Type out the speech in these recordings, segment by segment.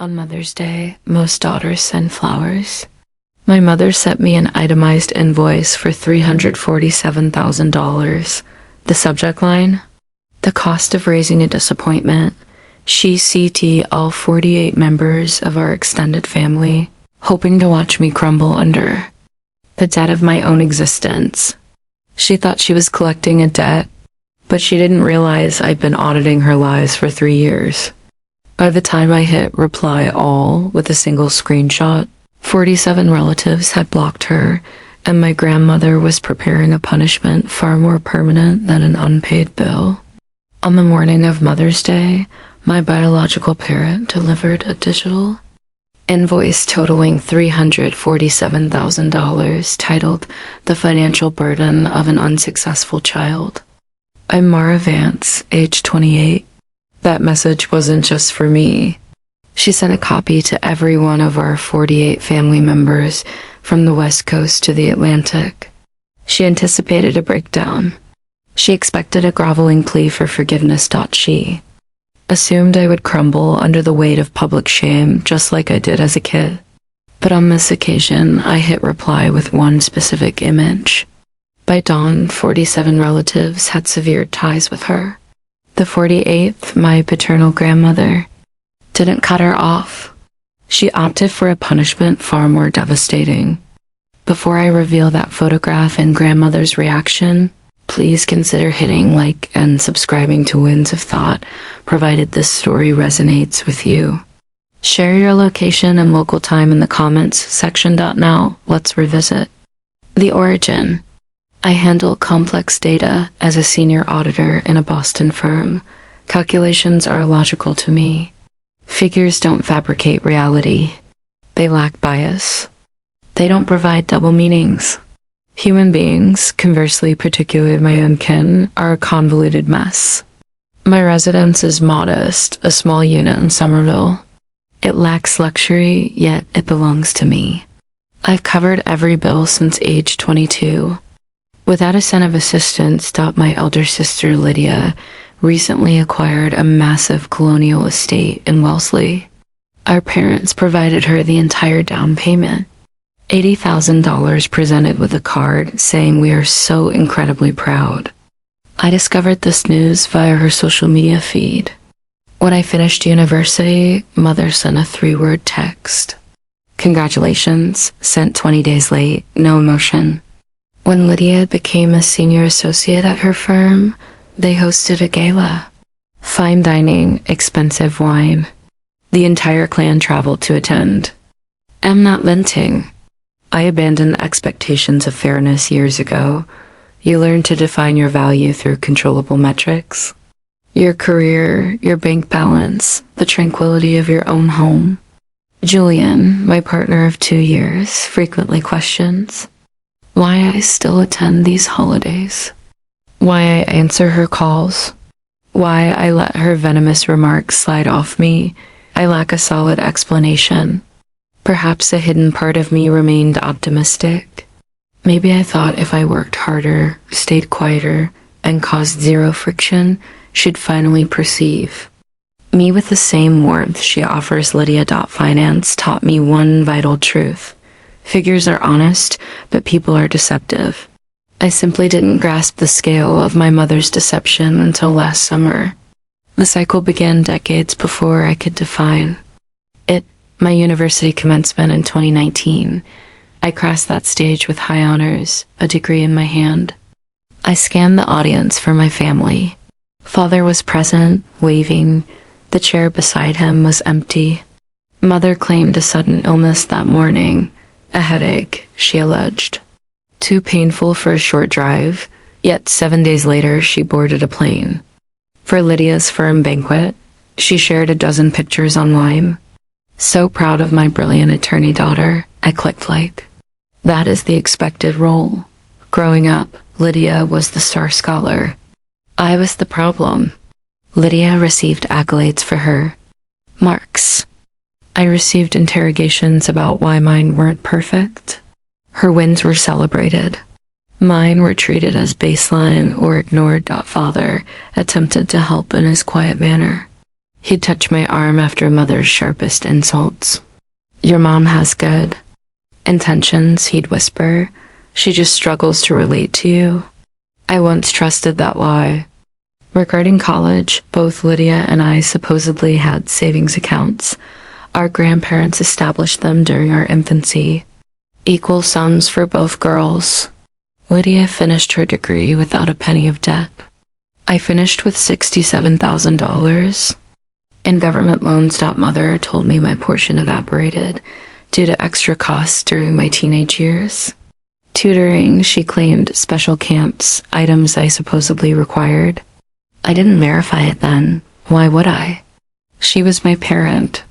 On Mother's Day, most daughters send flowers. My mother sent me an itemized invoice for $347,000. The subject line? The cost of raising a disappointment. She CT all 48 members of our extended family, hoping to watch me crumble under the debt of my own existence. She thought she was collecting a debt, but she didn't realize I'd been auditing her lives for 3 years. By the time I hit reply all with a single screenshot, 47 relatives had blocked her, and my grandmother was preparing a punishment far more permanent than an unpaid bill. On the morning of Mother's Day, my biological parent delivered a digital invoice totaling $347,000 titled "The Financial Burden of an Unsuccessful Child." I'm Mara Vance, age 28. That message wasn't just for me. She sent a copy to every one of our 48 family members from the West Coast to the Atlantic. She anticipated a breakdown. She expected a groveling plea for forgiveness. She assumed I would crumble under the weight of public shame just like I did as a kid. But on this occasion, I hit reply with one specific image. By dawn, 47 relatives had severed ties with her. The 48th, my paternal grandmother, didn't cut her off. She opted for a punishment far more devastating. Before I reveal that photograph and grandmother's reaction, please consider hitting like and subscribing to Winds of Thought, provided this story resonates with you. Share your location and local time in the comments section. Now, let's revisit. The origin. I handle complex data as a senior auditor in a Boston firm. Calculations are logical to me. Figures don't fabricate reality. They lack bias. They don't provide double meanings. Human beings, conversely, particularly my own kin, are a convoluted mess. My residence is modest, a small unit in Somerville. It lacks luxury, yet it belongs to me. I've covered every bill since age 22. Without a cent of assistance, my elder sister Lydia recently acquired a massive colonial estate in Wellesley. Our parents provided her the entire down payment, $80,000, presented with a card saying we are so incredibly proud. I discovered this news via her social media feed. When I finished university, Mother sent a 3-word text. Congratulations, sent 20 days late, no emotion. When Lydia became a senior associate at her firm, they hosted a gala. Fine dining, expensive wine. The entire clan traveled to attend. I'm not venting. I abandoned expectations of fairness years ago. You learn to define your value through controllable metrics. Your career, your bank balance, the tranquility of your own home. Julian, my partner of 2 years, frequently questions why I still attend these holidays, why I answer her calls, why I let her venomous remarks slide off me. I lack a solid explanation. Perhaps a hidden part of me remained optimistic. Maybe I thought if I worked harder, stayed quieter, and caused zero friction, she'd finally perceive. Me with the same warmth she offers Lydia. Finance taught me one vital truth. Figures are honest, but people are deceptive. I simply didn't grasp the scale of my mother's deception until last summer. The cycle began decades before I could define it. My university commencement in 2019. I crossed that stage with high honors, a degree in my hand. I scanned the audience for my family. Father was present, waving. The chair beside him was empty. Mother claimed a sudden illness that morning. A headache, she alleged. Too painful for a short drive, yet 7 days later she boarded a plane. For Lydia's firm banquet, she shared a dozen pictures online. So proud of my brilliant attorney daughter, I clicked like. That is the expected role. Growing up, Lydia was the star scholar. I was the problem. Lydia received accolades for her marks. I received interrogations about why mine weren't perfect. Her wins were celebrated. Mine were treated as baseline or ignored. Father attempted to help in his quiet manner. He'd touch my arm after Mother's sharpest insults. Your mom has good intentions, he'd whisper. She just struggles to relate to you. I once trusted that lie. Regarding college, both Lydia and I supposedly had savings accounts. Our grandparents established them during our infancy. Equal sums for both girls. Lydia finished her degree without a penny of debt. I finished with $67,000. In government loans, Mother told me my portion evaporated due to extra costs during my teenage years. Tutoring, she claimed, special camps, items I supposedly required. I didn't verify it then. Why would I? She was my parent.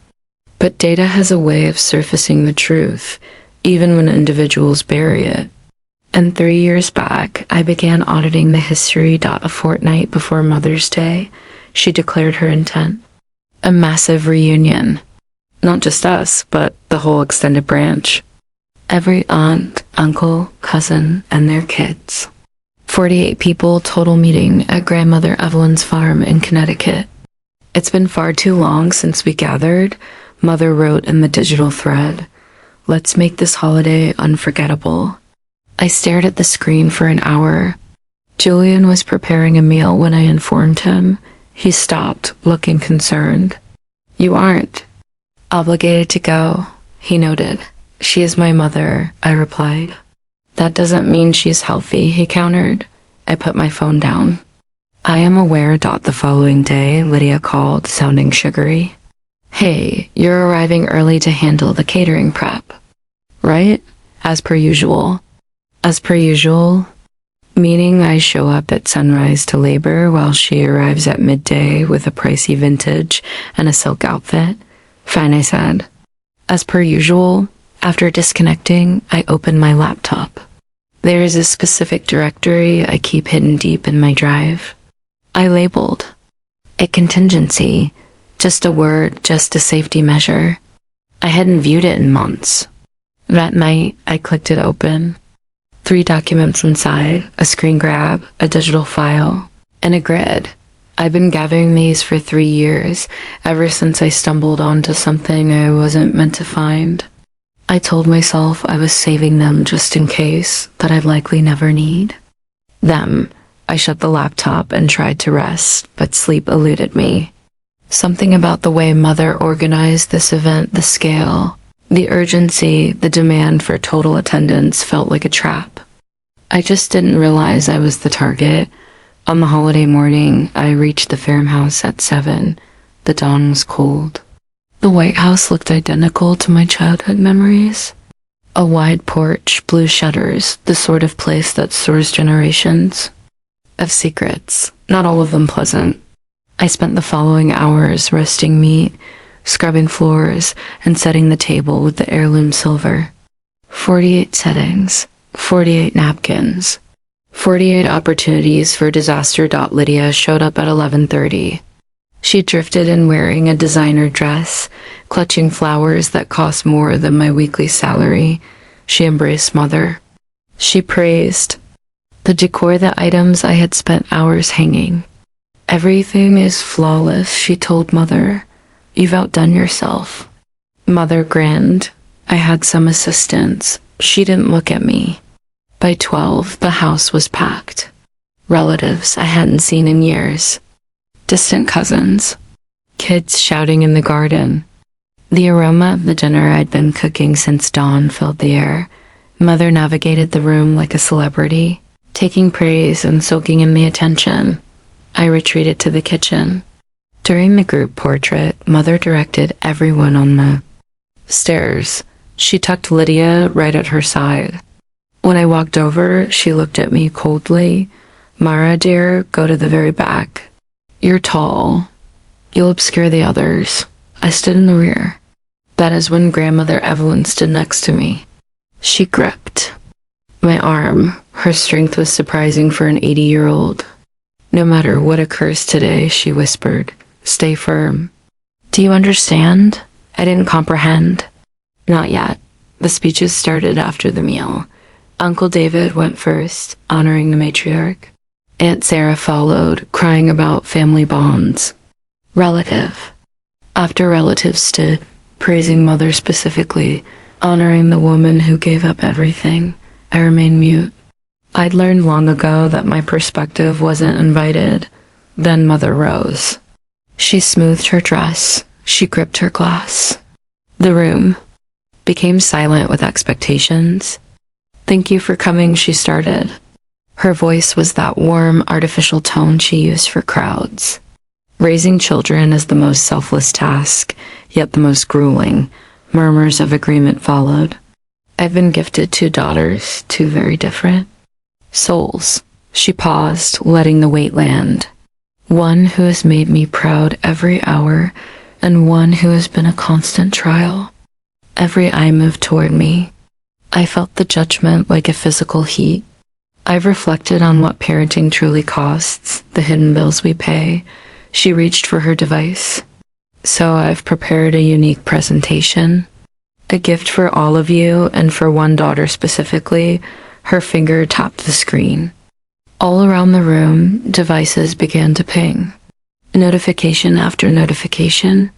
But data has a way of surfacing the truth, even when individuals bury it. And 3 years back, I began auditing the history. A fortnight before Mother's Day, she declared her intent. A massive reunion. Not just us, but the whole extended branch. Every aunt, uncle, cousin, and their kids. 48 people total meeting at Grandmother Evelyn's farm in Connecticut. It's been far too long since we gathered, Mother wrote in the digital thread. Let's make this holiday unforgettable. I stared at the screen for an hour. Julian was preparing a meal when I informed him. He stopped, looking concerned. You aren't obligated to go, he noted. She is my mother, I replied. That doesn't mean she's healthy, he countered. I put my phone down. I am aware. The following day, Lydia called, sounding sugary. Hey, you're arriving early to handle the catering prep. Right? As per usual. As per usual? Meaning I show up at sunrise to labor while she arrives at midday with a pricey vintage and a silk outfit? Fine, I said. As per usual, after disconnecting, I opened my laptop. There is a specific directory I keep hidden deep in my drive. I labeled a contingency, just a word, just a safety measure. I hadn't viewed it in months. That night, I clicked it open. 3 documents inside, a screen grab, a digital file, and a grid. I've been gathering these for 3 years, ever since I stumbled onto something I wasn't meant to find. I told myself I was saving them just in case, that I'd likely never need them. I shut the laptop and tried to rest, but sleep eluded me. Something about the way Mother organized this event, the scale, the urgency, the demand for total attendance felt like a trap. I just didn't realize I was the target. On the holiday morning, I reached the farmhouse at 7. The dawn was cold. The White House looked identical to my childhood memories. A wide porch, blue shutters, the sort of place that stores generations of secrets, not all of them pleasant. I spent the following hours roasting meat, scrubbing floors, and setting the table with the heirloom silver. 48 settings, 48 napkins, 48 opportunities for disaster. Lydia showed up at 11:30. She drifted in wearing a designer dress, clutching flowers that cost more than my weekly salary. She embraced Mother. She praised the decor, the items I had spent hours hanging. Everything is flawless, she told Mother. You've outdone yourself. Mother grinned. I had some assistance. She didn't look at me. By 12, the house was packed. Relatives I hadn't seen in years. Distant cousins. Kids shouting in the garden. The aroma of the dinner I'd been cooking since dawn filled the air. Mother navigated the room like a celebrity, taking praise and soaking in the attention. I retreated to the kitchen. During the group portrait, Mother directed everyone on the stairs. She tucked Lydia right at her side. When I walked over, she looked at me coldly. Mara, dear, go to the very back. You're tall. You'll obscure the others. I stood in the rear. That is when Grandmother Evelyn stood next to me. She gripped my arm. Her strength was surprising for an 80-year-old. No matter what occurs today, she whispered, stay firm. Do you understand? I didn't comprehend. Not yet. The speeches started after the meal. Uncle David went first, honoring the matriarch. Aunt Sarah followed, crying about family bonds. Relative. After relatives stood, praising Mother specifically, honoring the woman who gave up everything, I remained mute. I'd learned long ago that my perspective wasn't invited. Then Mother rose. She smoothed her dress. She gripped her glass. The room became silent with expectations. "Thank you for coming," she started. Her voice was that warm, artificial tone she used for crowds. Raising children is the most selfless task, yet the most grueling. Murmurs of agreement followed. I've been gifted 2 daughters, 2 very different souls. She paused, letting the weight land. One who has made me proud every hour, and one who has been a constant trial. Every eye moved toward me. I felt the judgment like a physical heat. I've reflected on what parenting truly costs, the hidden bills we pay. She reached for her device. So I've prepared a unique presentation. A gift for all of you, and for one daughter specifically. Her finger tapped the screen. All around the room, devices began to ping. Notification after notification.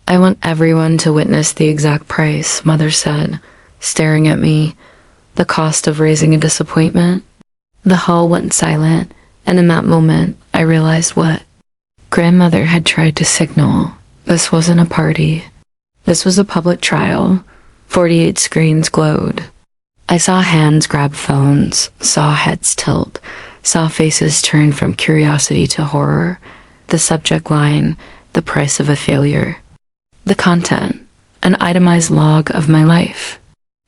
"I want everyone to witness the exact price," Mother said, staring at me. "The cost of raising a disappointment." The hall went silent, and in that moment, I realized what Grandmother had tried to signal. This wasn't a party. This was a public trial. 48 screens glowed. I saw hands grab phones, saw heads tilt, saw faces turn from curiosity to horror. The subject line, the price of a failure. The content, an itemized log of my life.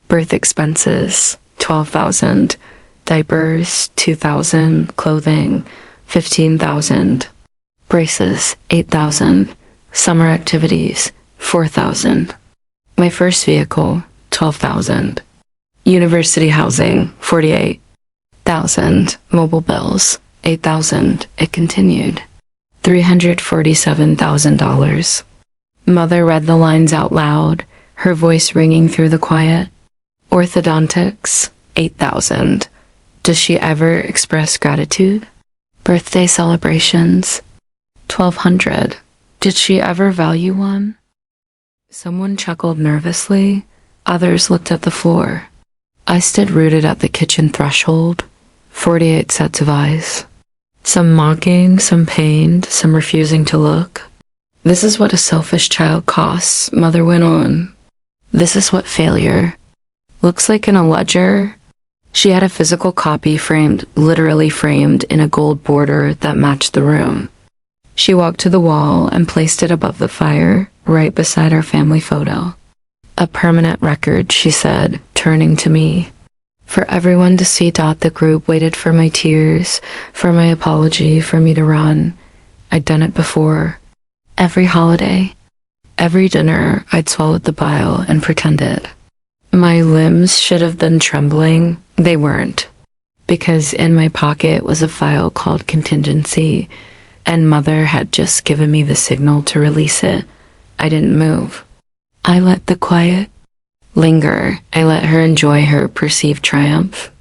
Birth expenses, $12,000. Diapers, $2,000. Clothing, $15,000. Braces, $8,000. Summer activities, $4,000. My first vehicle, $12,000. University housing, $48,000. Mobile bills, $8,000. It continued. $347,000. Mother read the lines out loud, her voice ringing through the quiet. Orthodontics, $8,000. Does she ever express gratitude? Birthday celebrations, $1,200. Did she ever value one? Someone chuckled nervously. Others looked at the floor. I stood rooted at the kitchen threshold. 48 sets of eyes. Some mocking, some pained, some refusing to look. "This is what a selfish child costs," Mother went on. "This is what failure looks like in a ledger." She had a physical copy framed, literally framed, in a gold border that matched the room. She walked to the wall and placed it above the fire, right beside our family photo. "A permanent record," she said, turning to me. "For everyone to see. The group waited for my tears, for my apology, for me to run. I'd done it before. Every holiday, every dinner, I'd swallowed the bile and pretended. My limbs should have been trembling. They weren't. Because in my pocket was a file called contingency, and Mother had just given me the signal to release it. I didn't move. I let the quiet linger. I let her enjoy her perceived triumph.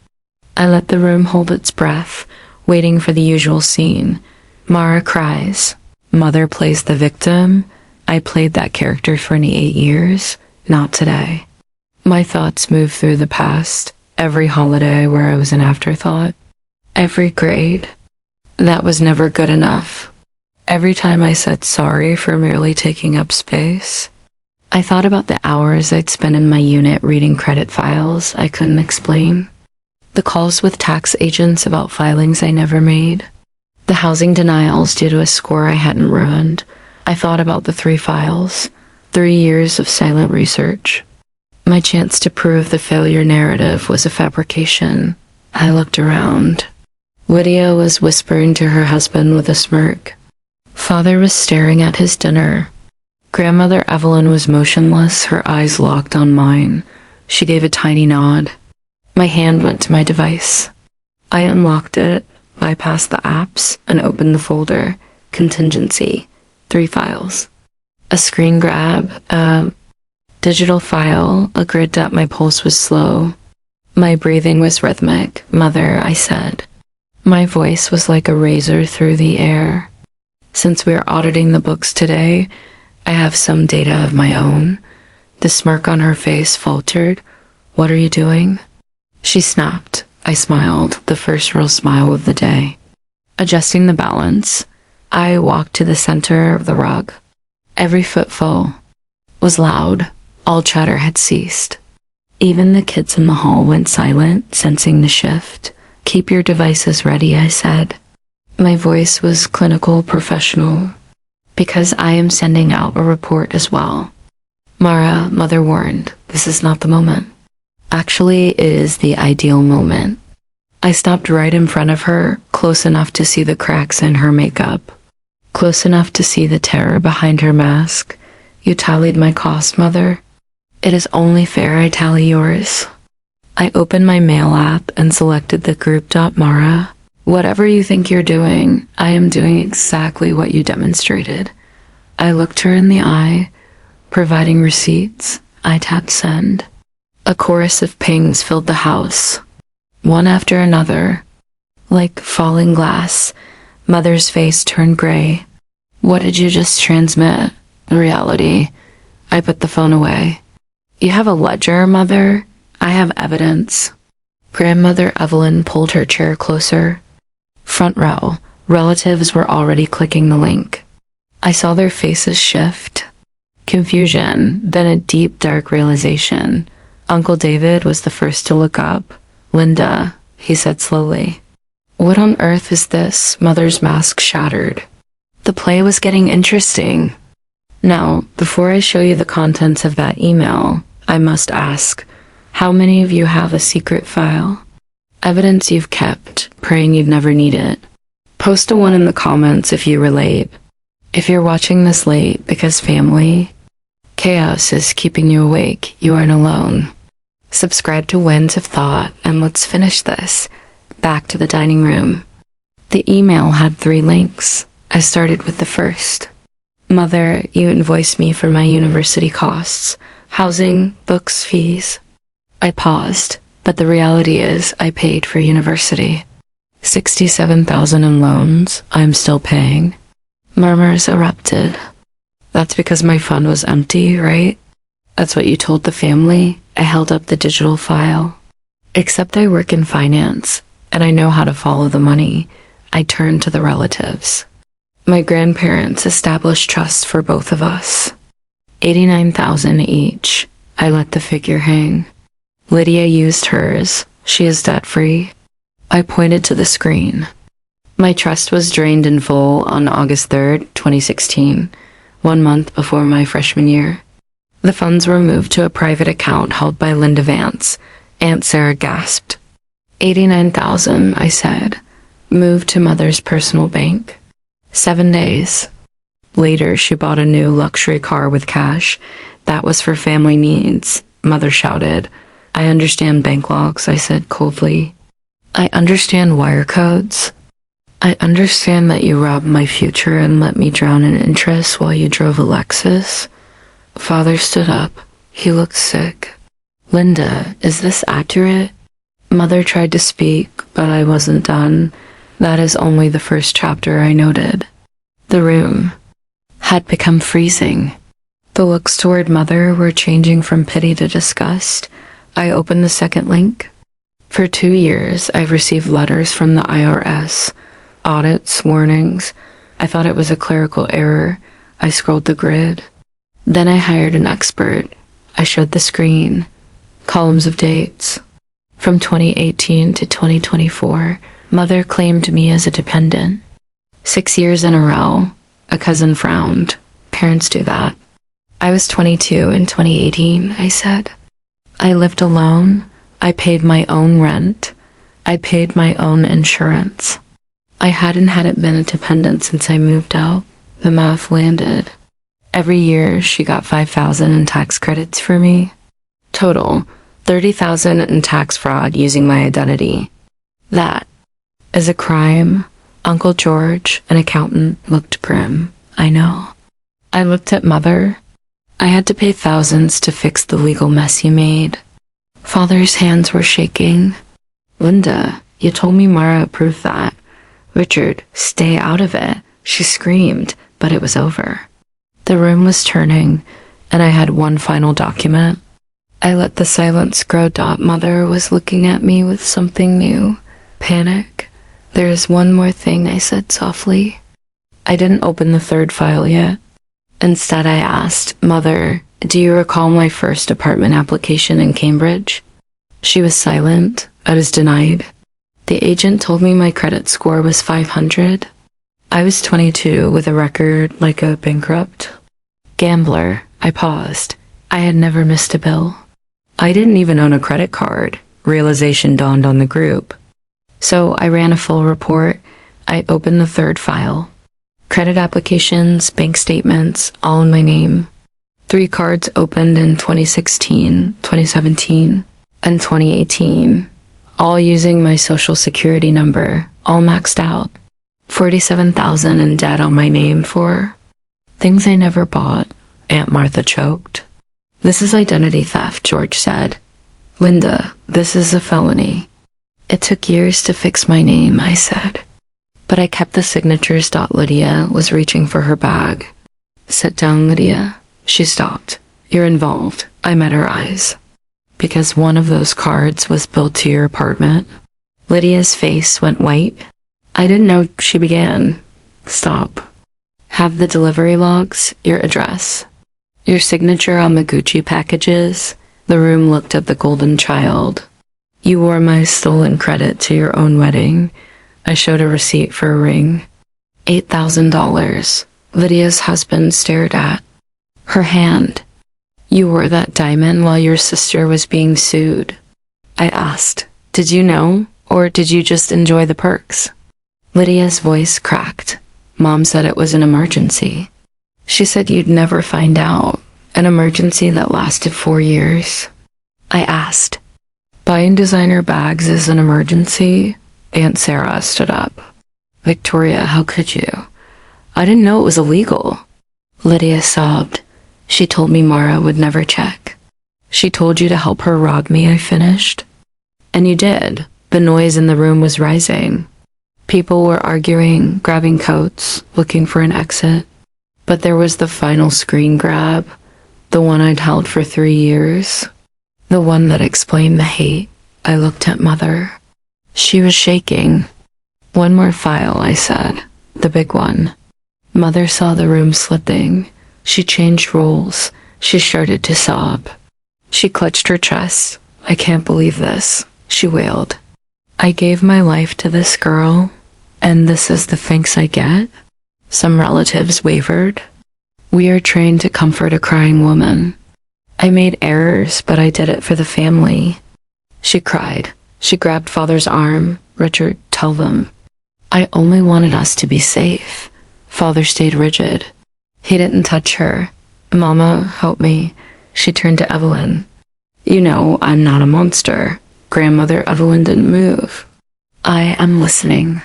I let the room hold its breath, waiting for the usual scene. Mara cries. Mother plays the victim. I played that character for 28 years. Not today. My thoughts move through the past. Every holiday where I was an afterthought. Every grade. That was never good enough. Every time I said sorry for merely taking up space. I thought about the hours I'd spent in my unit reading credit files I couldn't explain. The calls with tax agents about filings I never made. The housing denials due to a score I hadn't ruined. I thought about the 3 files. 3 years of silent research. My chance to prove the failure narrative was a fabrication. I looked around. Lydia was whispering to her husband with a smirk. Father was staring at his dinner. Grandmother Evelyn was motionless, her eyes locked on mine. She gave a tiny nod. My hand went to my device. I unlocked it, bypassed the apps, and opened the folder. Contingency. 3 files. A screen grab, a digital file, a grid that my pulse was slow. My breathing was rhythmic. Mother, I said. My voice was like a razor through the air. Since we are auditing the books today, I have some data of my own. The smirk on her face faltered. What are you doing? She snapped. I smiled, the first real smile of the day. Adjusting the balance, I walked to the center of the rug. Every footfall was loud. All chatter had ceased. Even the kids in the hall went silent, sensing the shift. Keep your devices ready, I said. My voice was clinical, professional, because I am sending out a report as well. Mara, Mother warned, this is not the moment. Actually, it is the ideal moment. I stopped right in front of her, close enough to see the cracks in her makeup, close enough to see the terror behind her mask. You tallied my cost, Mother. It is only fair I tally yours. I opened my mail app and selected the group. Mara, whatever you think you're doing, I am doing exactly what you demonstrated. I looked her in the eye, providing receipts. I tapped send. A chorus of pings filled the house, one after another. Like falling glass, Mother's face turned gray. What did you just transmit? Reality. I put the phone away. You have a ledger, Mother? I have evidence. Grandmother Evelyn pulled her chair closer. Front row. Relatives were already clicking the link. I saw their faces shift. Confusion, then a deep, dark realization. Uncle David was the first to look up. Linda, he said slowly. What on earth is this? Mother's mask shattered. The play was getting interesting. Now, before I show you the contents of that email, I must ask, how many of you have a secret file? Evidence you've kept, praying you'd never need it. Post a 1 in the comments if you relate. If you're watching this late because family, chaos is keeping you awake, you aren't alone. Subscribe to Winds of Thought, and let's finish this. Back to the dining room. The email had 3 links. I started with the first. Mother, you invoiced me for my university costs, housing, books, fees. I paused, but the reality is I paid for university. $67,000 in loans, I'm still paying. Murmurs erupted. That's because my fund was empty, right? That's what you told the family? I held up the digital file. Except I work in finance, and I know how to follow the money. I turned to the relatives. My grandparents established trusts for both of us. $89,000 each. I let the figure hang. Lydia used hers. She is debt-free. I pointed to the screen. My trust was drained in full on August 3rd, 2016, 1 month before my freshman year. The funds were moved to a private account held by Linda Vance. Aunt Sarah gasped. $89,000, I said. Moved to Mother's personal bank. 7 days. Later, she bought a new luxury car with cash. That was for family needs, Mother shouted. I understand bank logs, I said coldly. I understand wire codes. I understand that you robbed my future and let me drown in interest while you drove a Lexus. Father stood up. He looked sick. Linda, is this accurate? Mother tried to speak, but I wasn't done. That is only the first chapter, I noted. The room had become freezing. The looks toward Mother were changing from pity to disgust. I opened the second link. For 2 years, I've received letters from the IRS. Audits, warnings. I thought it was a clerical error. I scrolled the grid. Then I hired an expert. I showed the screen. Columns of dates. From 2018 to 2024, Mother claimed me as a dependent. 6 years in a row. A cousin frowned. Parents do that. I was 22 in 2018, I said. I lived alone. I paid my own rent. I paid my own insurance. I hadn't been a dependent since I moved out. The math landed. Every year, she got $5,000 in tax credits for me. Total, $30,000 in tax fraud using my identity. That is a crime. Uncle George, an accountant, looked grim. I know. I looked at Mother. I had to pay thousands to fix the legal mess you made. Father's hands were shaking. Linda, you told me Mara approved that. Richard, stay out of it. She screamed, but it was over. The room was turning, and I had one final document. I let the silence grow. Mother was looking at me with something new. Panic. There is one more thing, I said softly. I didn't open the third file yet. Instead, I asked, Mother, do you recall my first apartment application in Cambridge? She was silent. I was denied. The agent told me my credit score was 500. I was 22 with a record like a bankrupt gambler. I paused. I had never missed a bill. I didn't even own a credit card. Realization dawned on the group. So I ran a full report. I opened the third file. Credit applications, bank statements, all in my name. 3 cards opened in 2016, 2017, and 2018, all using my social security number, all maxed out. 47,000 in debt on my name for things I never bought. Aunt Martha choked. This is identity theft, George said. Linda, this is a felony. It took years to fix my name, I said. But I kept the signatures. Lydia was reaching for her bag. Sit down, Lydia. She stopped. You're involved. I met her eyes. Because one of those cards was billed to your apartment. Lydia's face went white. I didn't know. She began. Stop. Have the delivery logs, your address, your signature on the Gucci packages. The room looked at the golden child. You wore my stolen credit to your own wedding. I showed a receipt for a ring. $8,000. Lydia's husband stared at her hand. You wore that diamond while your sister was being sued. I asked, did you know, or did you just enjoy the perks? Lydia's voice cracked. Mom said it was an emergency. She said you'd never find out. An emergency that lasted 4 years. I asked, buying designer bags is an emergency? Aunt Sarah stood up. Victoria, how could you? I didn't know it was illegal. Lydia sobbed. She told me Mara would never check. She told you to help her rob me, I finished. And you did. The noise in the room was rising. People were arguing, grabbing coats, looking for an exit. But there was the final screen grab, the one I'd held for 3 years, the one that explained the hate. I looked at Mother. She was shaking. One more file, I said. The big one. Mother saw the room slipping. She changed roles. She started to sob. She clutched her chest. I can't believe this, she wailed. I gave my life to this girl, and this is the thanks I get? Some relatives wavered. We are trained to comfort a crying woman. I made errors, but I did it for the family. She cried. She grabbed Father's arm. Richard, tell them. I only wanted us to be safe. Father stayed rigid. He didn't touch her. Mama, help me. She turned to Evelyn. You know, I'm not a monster. Grandmother Evelyn didn't move. I am listening.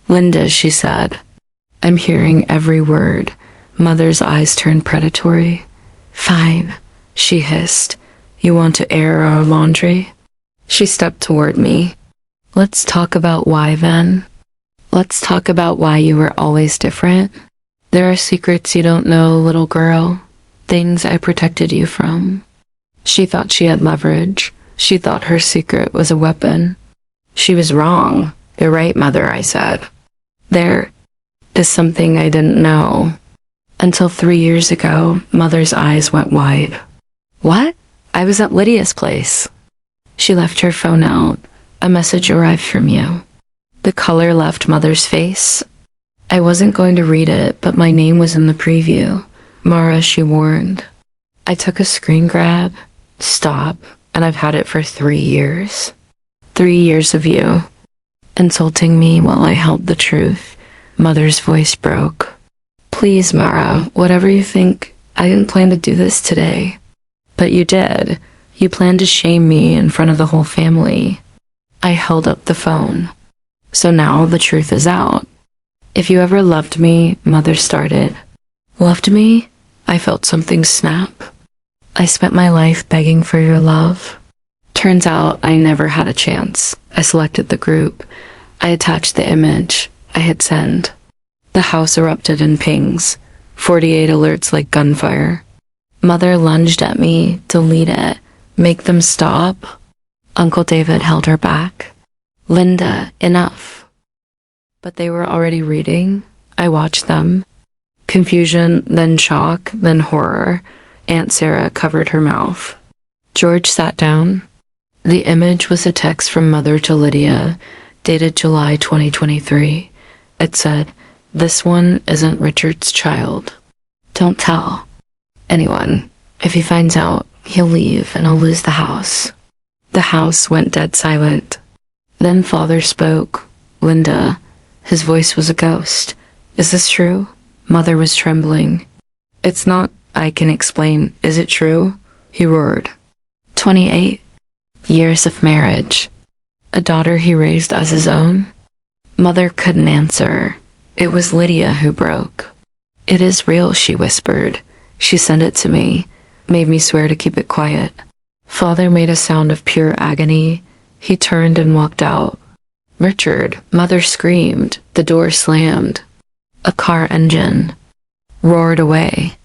Linda, she said. I'm hearing every word. Mother's eyes turned predatory. Fine, she hissed. You want to air our laundry? She stepped toward me. Let's talk about why then. Let's talk about why you were always different. There are secrets you don't know, little girl. Things I protected you from. She thought she had leverage. She thought her secret was a weapon. She was wrong. You're right, Mother, I said. There is something I didn't know. Until 3 years ago, Mother's eyes went wide. What? I was at Lydia's place. She left her phone out. A message arrived from you. The color left Mother's face. I wasn't going to read it, but my name was in the preview. Mara, she warned. I took a screen grab. Stop. And I've had it for 3 years. 3 years of you insulting me while I held the truth. Mother's voice broke. Please, Mara, whatever you think, I didn't plan to do this today. But you did. You planned to shame me in front of the whole family. I held up the phone. So now the truth is out. If you ever loved me, Mother started. Loved me? I felt something snap. I spent my life begging for your love. Turns out I never had a chance. I selected the group. I attached the image. I hit send. The house erupted in pings. 48 alerts like gunfire. Mother lunged at me. Delete it. Make them stop. Uncle David held her back. Linda, enough. But they were already reading. I watched them. Confusion, then shock, then horror. Aunt Sarah covered her mouth. George sat down. The image was a text from Mother to Lydia, dated July 2023. It said, "This one isn't Richard's child. Don't tell anyone. If he finds out, he'll leave and I'll lose the house." The house went dead silent. Then Father spoke. "Linda." His voice was a ghost. "Is this true?" Mother was trembling. "It's not. I can explain. Is it true?" He roared. 28 years of marriage. A daughter he raised as his own. Mother couldn't answer. It was Lydia who broke. "It is real," she whispered. She sent it to me, made me swear to keep it quiet. Father made a sound of pure agony. He turned and walked out. "Richard," Mother screamed. The door slammed. A car engine roared away.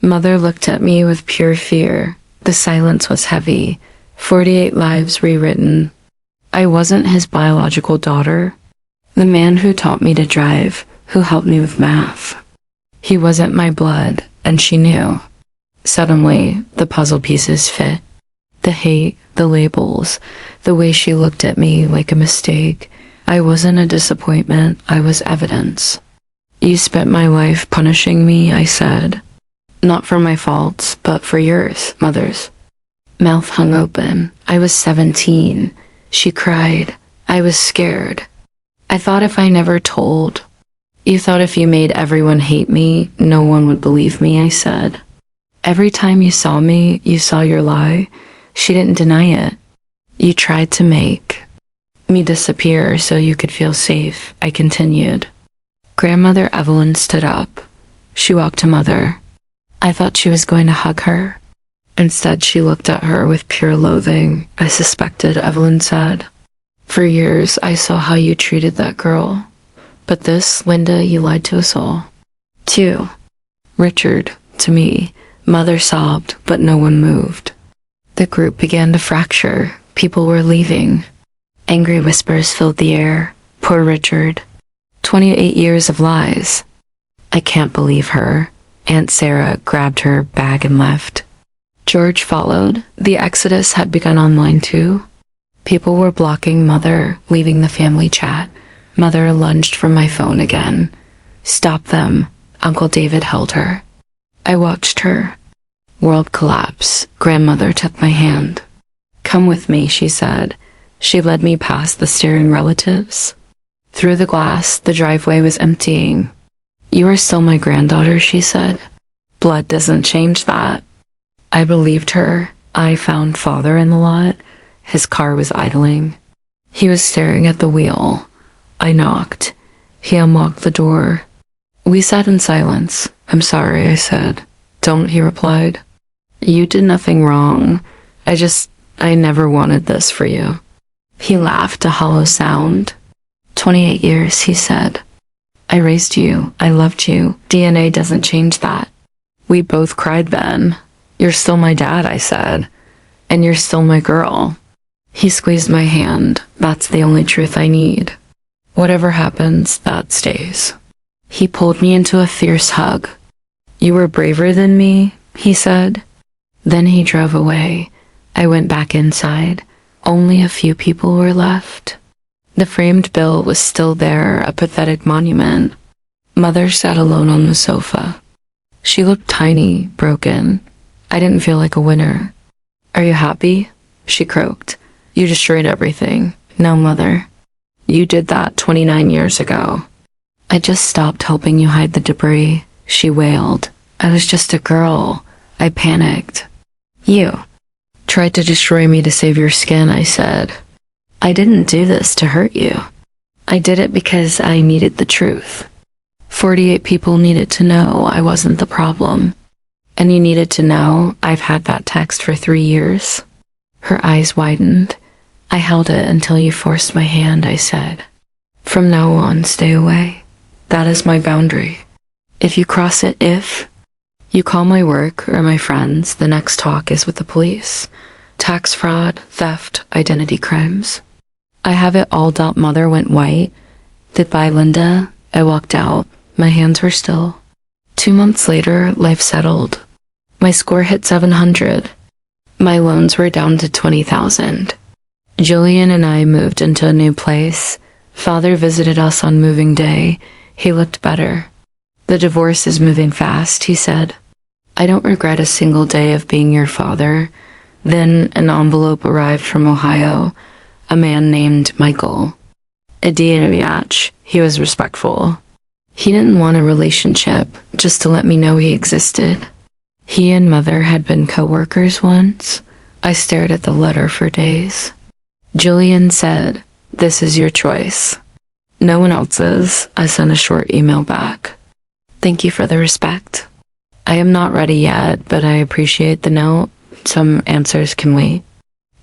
Mother looked at me with pure fear. The silence was heavy. 48 lives rewritten. I wasn't his biological daughter. The man who taught me to drive, who helped me with math. He wasn't my blood, and she knew. Suddenly, the puzzle pieces fit. The hate, the labels, the way she looked at me like a mistake. I wasn't a disappointment, I was evidence. "You spent my life punishing me," I said. "Not for my faults, but for yours, Mother's." Mouth hung open. I was 17. She cried. I was scared. "I thought if I never told." "You thought if you made everyone hate me, no one would believe me," I said. "Every time you saw me, you saw your lie." She didn't deny it. "You tried to make me disappear so you could feel safe," I continued. Grandmother Evelyn stood up. She walked to Mother. I thought she was going to hug her. Instead, she looked at her with pure loathing. "I suspected," Evelyn said. "For years, I saw how you treated that girl. But this, Linda, you lied to us all." 2. Richard, to me. Mother sobbed, but no one moved. The group began to fracture. People were leaving. Angry whispers filled the air. Poor Richard. 28 years of lies. I can't believe her. Aunt Sarah grabbed her bag and left. George followed. The exodus had begun online too. People were blocking Mother, leaving the family chat. Mother lunged for my phone again. "Stop them." Uncle David held her. I watched her. World collapse. Grandmother took my hand. "Come with me," she said. She led me past the staring relatives. Through the glass, the driveway was emptying. "You are still my granddaughter," she said. "Blood doesn't change that." I believed her. I found Father in the lot. His car was idling. He was staring at the wheel. I knocked. He unlocked the door. We sat in silence. "I'm sorry," I said. "Don't," he replied. "You did nothing wrong. I never wanted this for you." He laughed, a hollow sound. 28 years, he said. "I raised you. I loved you. DNA doesn't change that." We both cried then. "You're still my dad," I said. "And you're still my girl." He squeezed my hand. "That's the only truth I need. Whatever happens, that stays." He pulled me into a fierce hug. "You were braver than me," he said. Then he drove away. I went back inside. Only a few people were left. The framed bill was still there, a pathetic monument. Mother sat alone on the sofa. She looked tiny, broken. I didn't feel like a winner. "Are you happy?" she croaked. "You destroyed everything." "No, Mother. You did that 29 years ago." "I just stopped helping you hide the debris," she wailed. "I was just a girl. I panicked." "You tried to destroy me to save your skin," I said. "I didn't do this to hurt you. I did it because I needed the truth. 48 people needed to know I wasn't the problem. And you needed to know I've had that text for 3 years." Her eyes widened. "I held it until you forced my hand," I said. "From now on, stay away. That is my boundary." If you cross it, if you call my work or my friends, the next talk is with the police. Tax fraud, theft, identity crimes. I have it all. Mother went white. Goodbye, Linda. I walked out. My hands were still. 2 months later, life settled. My score hit 700. My loans were down to 20,000. Julian and I moved into a new place. Father visited us on moving day. He looked better. The divorce is moving fast, he said. I don't regret a single day of being your father. Then an envelope arrived from Ohio. A man named Michael. A DNA match. He was respectful. He didn't want a relationship, just to let me know he existed. He and Mother had been co-workers once. I stared at the letter for days. Julian said, "This is your choice." "No one else's." I sent a short email back. "Thank you for the respect. I am not ready yet, but I appreciate the note. Some answers can wait."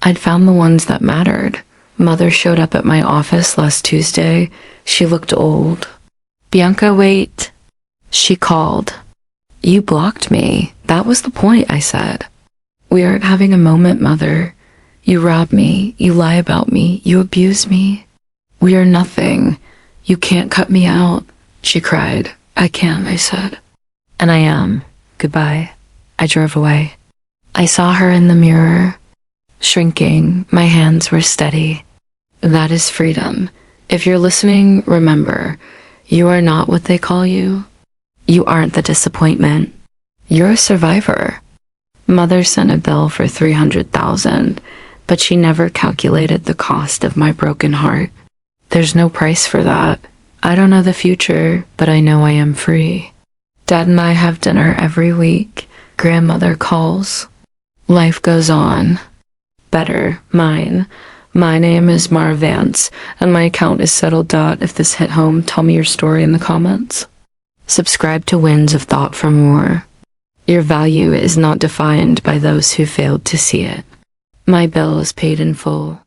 I'd found the ones that mattered. Mother showed up at my office last Tuesday. She looked old. "Bianca, wait." She called. "You blocked me." "That was the point," I said. "We aren't having a moment, Mother. You rob me. You lie about me. You abuse me. We are nothing. You can't cut me out." She cried. "I can," I said. "And I am. Goodbye." I drove away. I saw her in the mirror, shrinking. My hands were steady. That is freedom. If you're listening, remember, you are not what they call you. You aren't the disappointment. You're a survivor. Mother sent a bill for $300,000, but she never calculated the cost of my broken heart. There's no price for that. I don't know the future, but I know I am free. Dad and I have dinner every week. Grandmother calls. Life goes on. Better, mine. My name is Vance, and my account is settled. If this hit home, tell me your story in the comments. Subscribe to Winds of Thought for more. Your value is not defined by those who failed to see it. My bill is paid in full.